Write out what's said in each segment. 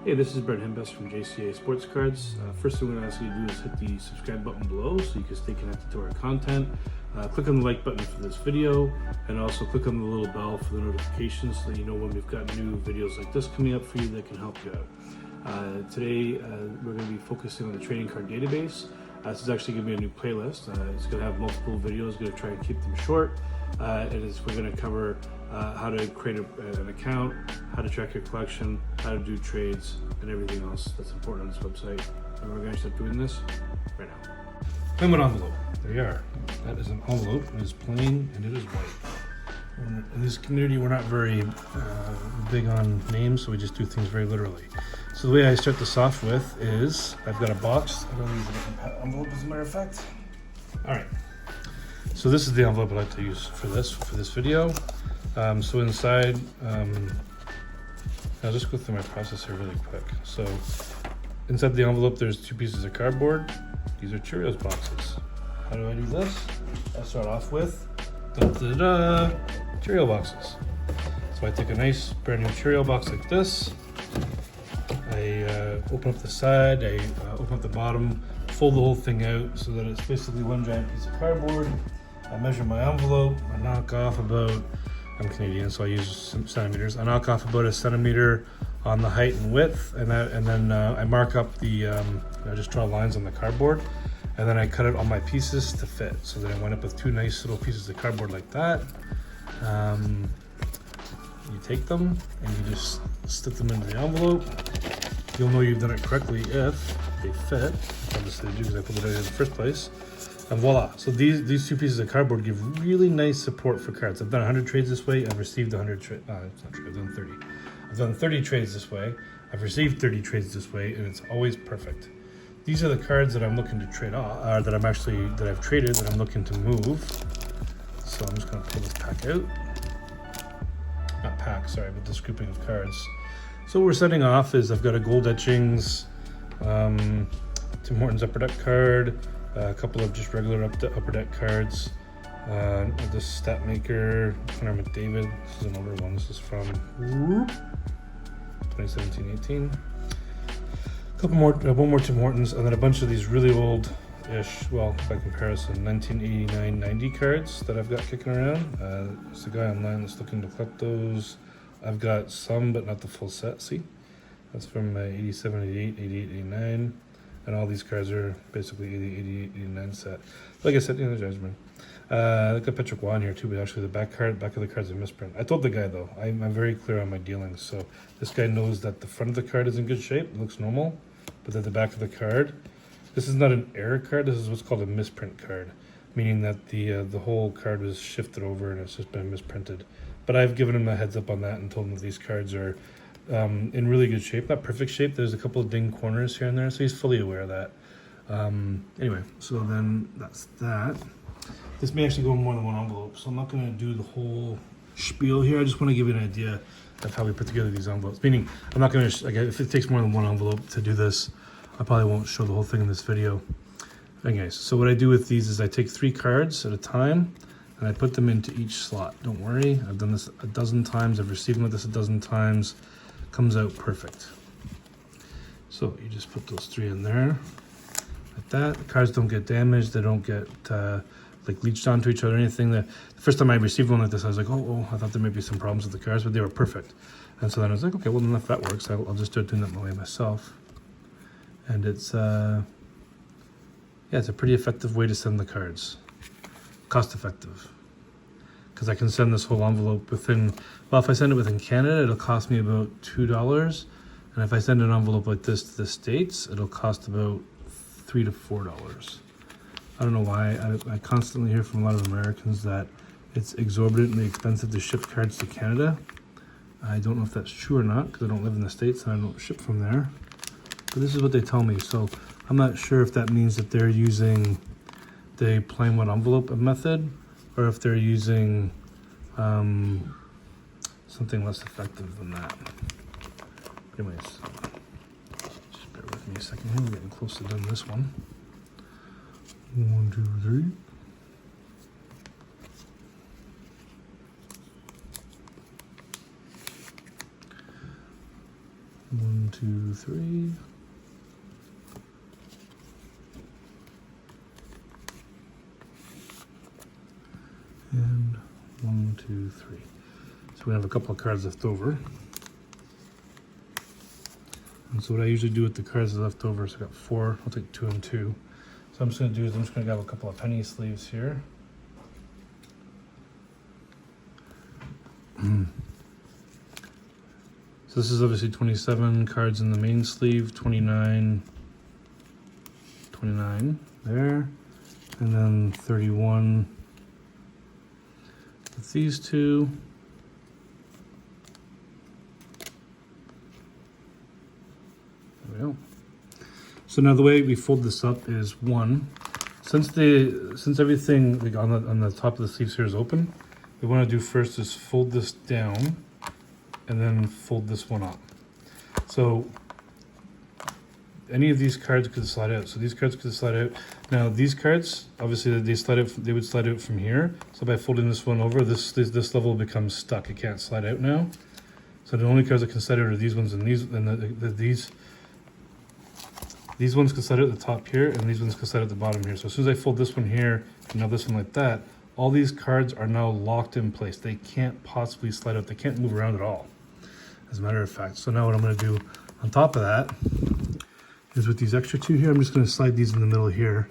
Hey, this is Brett Hembest from JCA Sports Cards. First thing I'm going to ask you to do is hit the subscribe button below so you can stay connected to our content. Click on the like button for this video, and also click on the little bell for the notifications so that you know when we've got new videos like this coming up for you that can help you out. Today we're going to be focusing on the trading card database. This is actually going to be a new playlist. It's going to have multiple videos, going to try and keep them short. We're going to cover how to create an account, how to track your collection, how to do trades, and everything else that's important on this website. And we're going to start doing this right now. Payment envelope. There you are. That is an envelope. It is plain and it is white. In this community, we're not very big on names, so we just do things very literally. So the way I start this off with is I've got a box. I don't use an envelope as a matter of fact. All right. So this is the envelope I like to use for this video. So inside, I'll just go through my process here really quick. So inside the envelope, there's 2 pieces of cardboard. These are Cheerios boxes. How do I do this? I start off with Cheerio boxes. So I take a nice brand new Cheerio box like this. I open up the side, I open up the bottom, fold the whole thing out so that it's basically one giant piece of cardboard. I measure my envelope, I knock off about, I'm Canadian so I use centimeters, I knock off about 1 centimeter on the height and width, and then I mark up the, I just draw lines on the cardboard, and then I cut it on my pieces to fit. So then I went up with 2 nice little pieces of cardboard like that. You take them and you just stick them into the envelope. You'll know you've done it correctly if they fit. Obviously they do because I pulled it out in the first place. And voila. So these 2 pieces of cardboard give really nice support for cards. I've done 100 trades this way. I've received 100 trades. It's not true. I've done 30. I've done 30 trades this way. I've received 30 trades this way, and it's always perfect. These are the cards that I'm looking to trade off, that I've traded, that I'm looking to move. So I'm just going to pull this pack out. Not pack, sorry, but this grouping of cards. So what we're setting off is I've got a Gold Etchings, Tim Hortons Upper Deck card, a couple of just regular Upper Deck cards, this Stat Maker, Connor McDavid. This is an older one. This is from 2017-18. One more Tim Hortons, and then a bunch of these really old-ish, well, by comparison, 1989-90 cards that I've got kicking around. There's a guy online that's looking to collect those. I've got some, but not the full set. See, that's from 87, 88, 88, 89. And all these cards are basically 80, 88, 89 set. Like I said, the judgment. I got Patrick Waugh in here too, but actually the back of the card's a misprint. I told the guy though, I'm very clear on my dealings. So this guy knows that the front of the card is in good shape, it looks normal, but that the back of the card, this is not an error card, this is what's called a misprint card, meaning that the whole card was shifted over and it's just been misprinted. But I've given him a heads up on that and told him that these cards are in really good shape, not perfect shape. There's a couple of ding corners here and there, so he's fully aware of that. Anyway, so then that's that. This may actually go in more than one envelope, so I'm not going to do the whole spiel here. I just want to give you an idea of how we put together these envelopes. Meaning, I'm not going to, if it takes more than one envelope to do this, I probably won't show the whole thing in this video. Anyways, so what I do with these is I take 3 cards at a time, and I put them into each slot. Don't worry, I've done this a dozen times. I've received them with this a dozen times. Comes out perfect. So you just put those 3 in there, like that. The cards don't get damaged. They don't get like leached onto each other or anything. The first time I received one like this, I was like, oh, I thought there might be some problems with the cards, but they were perfect. And so then I was like, okay, well then if that works, I'll just start doing that my way myself. And it's yeah, it's a pretty effective way to send the cards. Cost effective. Because I can send this whole envelope within, well, if I send it within Canada, it'll cost me about $2. And if I send an envelope like this to the States, it'll cost about $3 to $4. I don't know why. I constantly hear from a lot of Americans that it's exorbitantly expensive to ship cards to Canada. I don't know if that's true or not, because I don't live in the States and I don't ship from there. But this is what they tell me. So I'm not sure if that means that they're using the plain one envelope method, or if they're using something less effective than that. Anyways, just bear with me a second here. We're getting close to done this one. 1, 2, 3. 1, 2, 3. And 1, 2, 3. So we have a couple of cards left over. And so what I usually do with the cards left over is I got 4. I'll take 2 and 2. So I'm just going to do is I'm just going to grab a couple of penny sleeves here. So this is obviously 27 cards in the main sleeve, 29 there, and then 31 with these two. There we go. So now the way we fold this up is one, since everything like on the top of the sleeves here is open, we want to do first is fold this down and then fold this one up. So any of these cards could slide out. So these cards could slide out. Now these cards, obviously they slide out. They would slide out from here. So by folding this one over, this level becomes stuck. It can't slide out now. So the only cards that can slide out are these ones, and these ones can slide out at the top here, and these ones can slide out at the bottom here. So as soon as I fold this one here, and now this one like that, all these cards are now locked in place. They can't possibly slide out. They can't move around at all, as a matter of fact. So now what I'm going to do on top of that is with these extra two here, I'm just going to slide these in the middle here.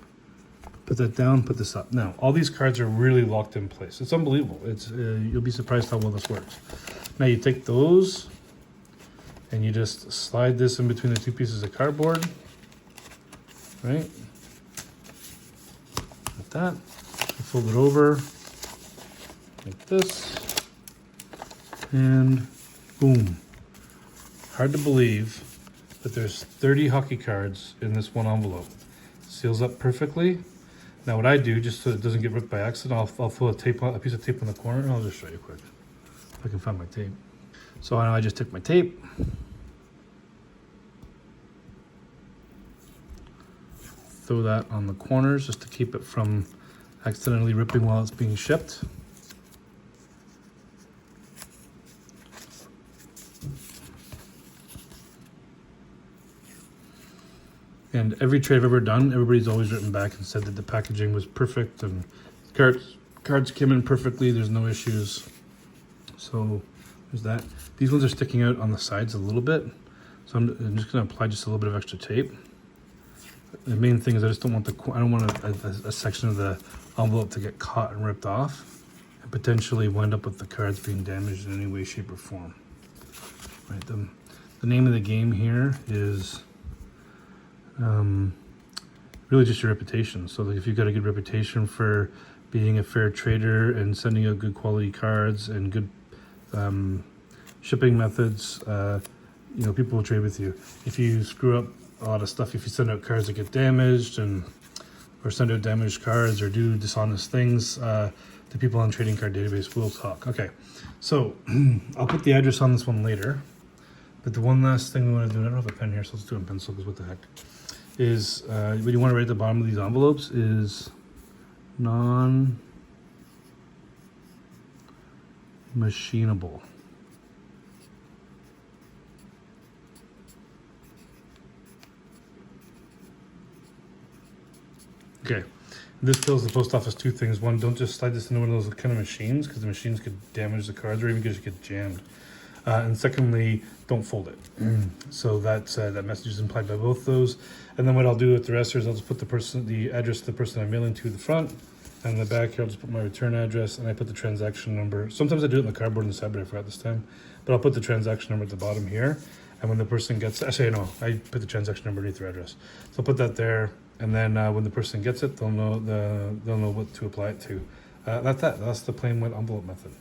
Put that down, put this up. Now, all these cards are really locked in place. It's unbelievable. It's you'll be surprised how well this works. Now you take those and you just slide this in between the two pieces of cardboard, right? Like that. You fold it over like this, and boom. Hard to believe, but there's 30 hockey cards in this one envelope. Seals up perfectly. Now what I do, just so it doesn't get ripped by accident, I'll throw a piece of tape on the corner, and I'll just show you quick if I can find my tape. So now I just took my tape, throw that on the corners just to keep it from accidentally ripping while it's being shipped. And every trade I've ever done, everybody's always written back and said that the packaging was perfect and cards came in perfectly. There's no issues. So there's that. These ones are sticking out on the sides a little bit. So I'm just going to apply just a little bit of extra tape. The main thing is I just don't want a section of the envelope to get caught and ripped off and potentially wind up with the cards being damaged in any way, shape, or form. Right. The name of the game here is really just your reputation. So if you've got a good reputation for being a fair trader and sending out good quality cards and good shipping methods, people will trade with you. If you screw up a lot of stuff, if you send out cards that get damaged or send out damaged cards or do dishonest things, the people on Trading Card Database will talk. Okay, so I'll put the address on this one later, but the one last thing we want to do, I don't have a pen here, so let's do it in pencil because what the heck, is what you want to write at the bottom of these envelopes is non-machinable. Okay, this tells the post office two things. One, don't just slide this into one of those kind of machines because the machines could damage the cards or even just get jammed. And secondly, don't fold it. So that message is implied by both those. And then what I'll do with the rest is I'll just put the address of the person I'm mailing to the front, and in the back here I'll just put my return address, and I put the transaction number. Sometimes I do it in the cardboard on the side, but I forgot this time. But I'll put the transaction number at the bottom here, and when the person gets, actually no, I put the transaction number underneath their address. So I'll put that there, and then when the person gets it, they'll know what to apply it to. That's the plain wet envelope method.